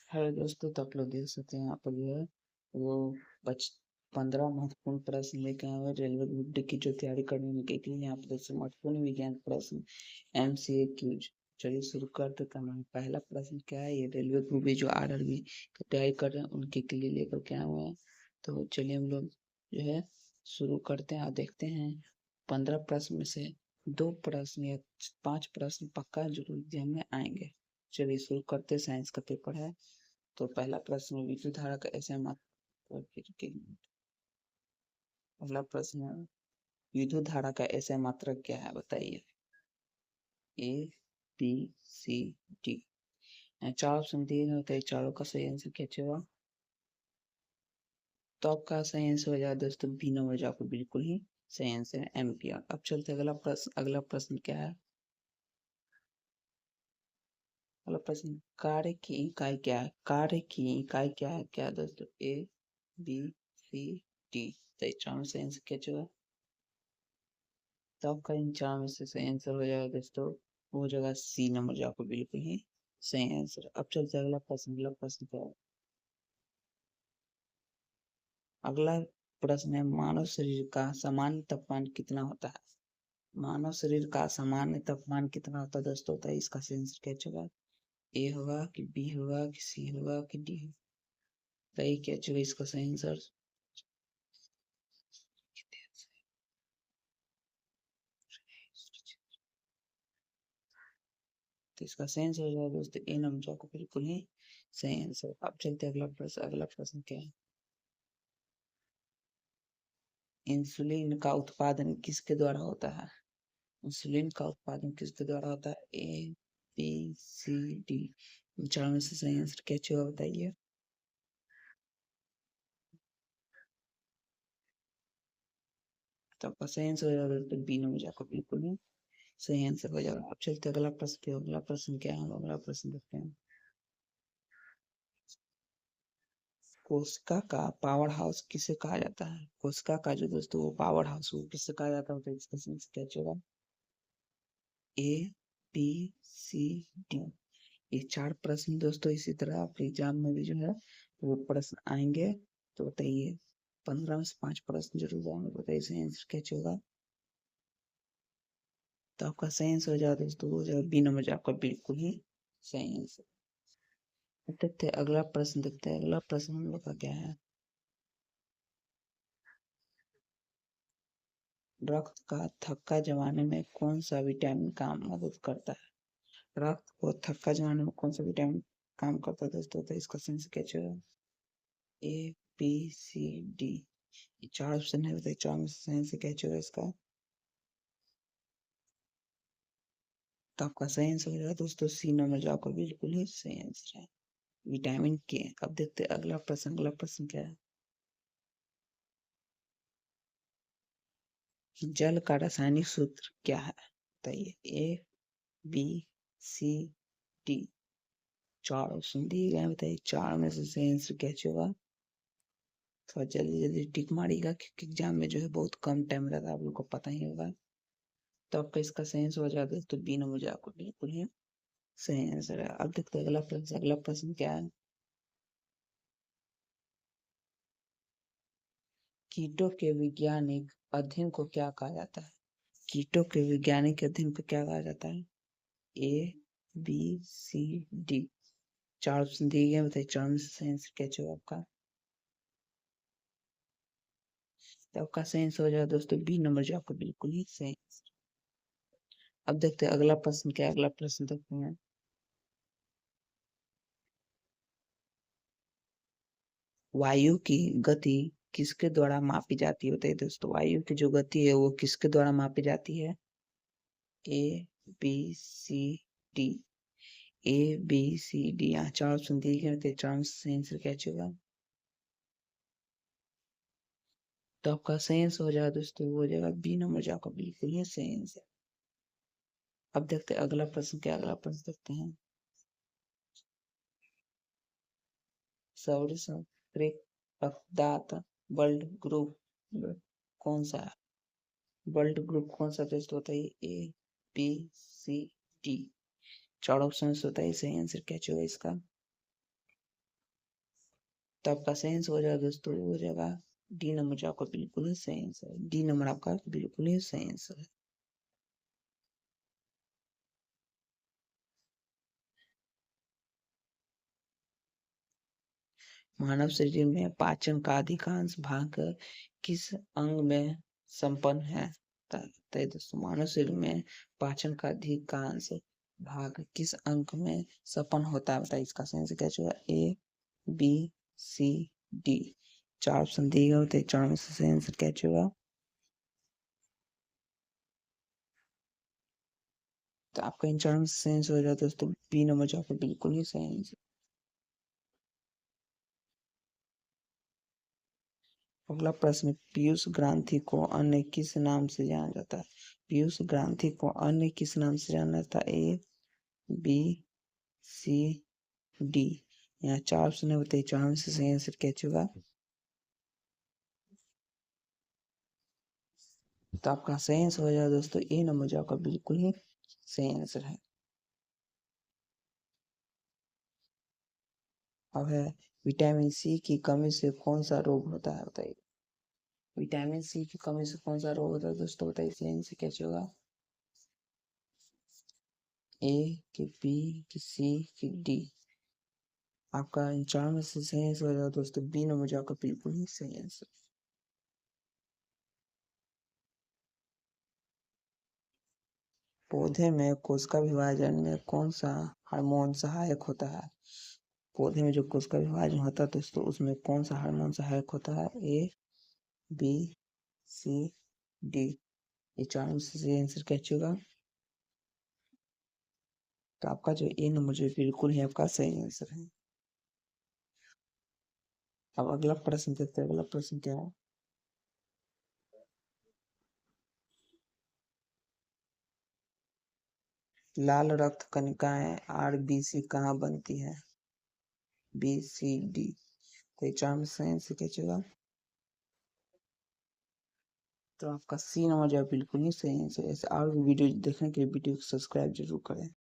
Hello दोस्तों, तो आप लोग देख सकते हैं यहाँ पर जो है वो बच 15 महत्वपूर्ण प्रश्न लेके आए हुए हैं रेलवे ग्रुप डी की जो तैयारी करने के लिए। यहाँ पर दोस्तों महत्वपूर्ण विज्ञान प्रश्न MCQ। चलिए शुरू कर देता हूँ। पहला प्रश्न क्या है, ये रेलवे ग्रुप डी जो RRB की तैयारी कर रहे हैं उनके के लिए लेकर के आए हुए हैं। तो चलिए हम लोग जो है शुरू करते हैं और देखते हैं 15 प्रश्न में से 2 प्रश्न या 5 प्रश्न पक्का जरूर एग्जाम में आएंगे। चलिए शुरू करते हैं, साइंस का पेपर है। तो पहला प्रश्न विद्युत धारा का ऐसे मात्रक पहला प्रश्न है, विद्युत धारा का ऐसे मात्रक क्या है बताइए। A B C D। चार ऑप्शन दिए गए होते हैं, चारों का सही आंसर क्या होगा। तो आपका सही आंसर हो जाएगा दोस्तों बी नंबर, जो आपको बिल्कुल ही सही आंसर है एम्पियर। अब चलते अगला प्रश्न। अगला प्रश्न क्या है, अगला प्रश्न कार्य की इकाई क्या है। कार्य की इकाई क्या है, क्या दोस्तों A B C D। तो चारों में सही आंसर क्या होगा। तो आपका इन चार में से सही आंसर हो जाएगा दोस्तों, वो हो जाएगा सी नंबर, जो आपको बिल्कुल ही सही आंसर। अब चलते अगला प्रश्न। अगला प्रश्न क्या है, अगला प्रश्न है मानव शरीर का सामान्य तापमान कितना होता है। मानव शरीर का सामान्य तापमान कितना होता है दोस्तों, होता है इसका सही आंसर क्या होगा। ए होगा कि बी होगा कि सी होगा कि डी होगा। सही क्या होगा इसका सही आंसर। तो इसका सही आंसर हो जाएगा दोस्तों ए नंबर, जो आपको बिल्कुल ही सही आंसर। अब चलते अगला प्रश्न। अगला प्रश्न क्या है, इंसुलिन का उत्पादन किसके द्वारा होता है। इंसुलिन का उत्पादन किसके द्वारा होता है। A B C D। चार में से सही आंसर क्या होगा बताइए। तो आपका सही आंसर हो जाएगा तो बी नंबर, आपको बिल्कुल ही सही आंसर हो जाएगा। अब चलते अगला प्रश्न पे। अगला प्रश्न क्या है, अगला प्रश्न देखते हैं। कोशिका का पावर हाउस किसे कहा जाता है। कोशिका का जो दोस्तों वो पावर हाउस वो किसे कहा जाता है, तो इसका सही आंसर क्या होगा। A B C D। ये चार प्रश्न दोस्तों इसी तरह आपके एग्जाम में भी जो है वो प्रश्न आएंगे। तो बताइए 15 में से 5 प्रश्न जरूर आएंगे, बताइए सही आंसर क्या होगा। तो आपका सही आंसर हो जाएगा दोस्तों, हो जाएगा बी नंबर, आपका बिल्कुल ही सही आंसर। देखते हैं अगला प्रश्न। देखते हैं अगला प्रश्न हम लोग का क्या है। रक्त का थक्का जमाने में कौन सा विटामिन काम मदद करता है। रक्त को थक्का जमाने में कौन सा विटामिन काम करता है दोस्तों, तो इसका सही आंसर क्या होगा। A B C D। चार ऑप्शन है, बताइए चार में से सही आंसर क्या होगा इसका। तो आपका सही आंसर हो जाएगा दोस्तों सी नंबर, जो आपका बिल्कुल ही सही आंसर है विटामिन के। अब देखते हैं अगला प्रश्न। अगला प्रश्न क्या है, जल का रासायनिक सूत्र क्या है बताइए। A B C D। चार ऑप्शन दिए गए हैं, बताइए चार में से सही आंसर क्या होगा। थोड़ा जल्दी जल्दी टिक मारिएगा, क्योंकि एग्जाम में जो है बहुत कम टाइम रहता है, आप लोग को पता ही होगा। तो आपका इसका सही आंसर हो जाएगा दोस्तों बी नंबर, जो आपको बिल्कुल ही सही आंसर है। अब देखते हैं अगला प्रश्न। अगला प्रश्न क्या है, कीटों के वैज्ञानिक अध्ययन को क्या कहा जाता है। कीटों के वैज्ञानिक अध्ययन को क्या कहा जाता है। A B C D। चार ऑप्शन दिए गए, बताइए चार में से सही आंसर क्या होगा आपका। तो आपका सही आंसर हो जाएगा दोस्तों बी नंबर, जो आपका बिल्कुल ही सही आंसर। अब देखते हैं अगला प्रश्न क्या है। अगला प्रश्न देखते हैं, वायु की गति किसके द्वारा मापी जाती है बताइए दोस्तों। वायु की जो गति है वो किसके द्वारा मापी जाती है। A B C D। A B C D। यहाँ चार ऑप्शन दिए गए थे, चार में से सही आंसर क्या होगा। तो आपका सही आंसर हो जाएगा दोस्तों, वो हो जाएगा बी नंबर, जो आपका बिल्कुल ही सही आंसर। अब देखते हैं अगला प्रश्न क्या। अगला प्रश्न देखते हैं, सर्वसंक्रिक रक्तदाता ब्लड ग्रुप कौन सा है। ब्लड ग्रुप कौन सा दोस्तों बताइए। A B C D। चार ऑप्शन बताइए सही आंसर क्या होगा इसका। तो आपका सही आंसर हो जाएगा दोस्तों, हो जाएगा डी नंबर जो आपका बिल्कुल ही सही आंसर है। डी नंबर आपका बिल्कुल ही सही आंसर है। मानव शरीर में पाचन का अधिकांश भाग किस अंग में संपन्न है? बताइए दोस्तों, मानव शरीर में पाचन का अधिकांश भाग किस अंग में संपन्न होता है? बताइए इसका सही आंसर क्या होगा? ए, बी, सी, डी। 4 ऑप्शन दिए गए होते हैं, 4 में से सही आंसर क्या होगा? तो आपका इन 4 में से सही आंसर हो जाता है दोस्तों बी नंबर जो आपका बिल्कुल ही सही आंसर। अगला प्रश्न, पीयूष ग्रंथि को अन्य किस नाम से जाना जाता है? पीयूष ग्रंथि को अन्य किस नाम से जाना जाता है? ए, बी, सी, डी। यहाँ 4 ऑप्शन है, बताइए 4 में से सही आंसर क्या होगा? तो आपका सही आंसर हो जाएगा दोस्तों ए नंबर जो आपका बिल्कुल ही सही आंसर है। अब है विटामिन सी की कमी से कौन सा रोग होता है? बताइए विटामिन सी की कमी से कौन सा रोग होता है दोस्तों? बताइए सही आंसर क्या होगा? ए, की बी, की सी, की डी। आपका इन 4 में से सही आंसर हो जाएगा दोस्तों बी नंबर जो आपका बिल्कुल ही सही आंसर। पौधे में कोशिका विभाजन में कौन सा हार्मोन सहायक होता है? पौधे में जो कोशिका विभाजन होता है दोस्तों उसमें कौन सा हार्मोन सहायक होता है? ए, बी, सी, डी। ये 4 में से सही आंसर क्या होगा? तो आपका जो ए नंबर जो बिल्कुल ही आपका सही आंसर है। अब अगला प्रश्न देखते हैं, अगला प्रश्न क्या है? लाल रक्त कणिकाएं आरबीसी कहाँ बनती है? बी, सी, डी। तो ये 4 में से सही आंसर क्या होगा? तो आपका सी नंबर जो है बिल्कुल ही सही आंसर है। ऐसे और भी वीडियो देखने के लिए वीडियो को सब्सक्राइब जरूर करें।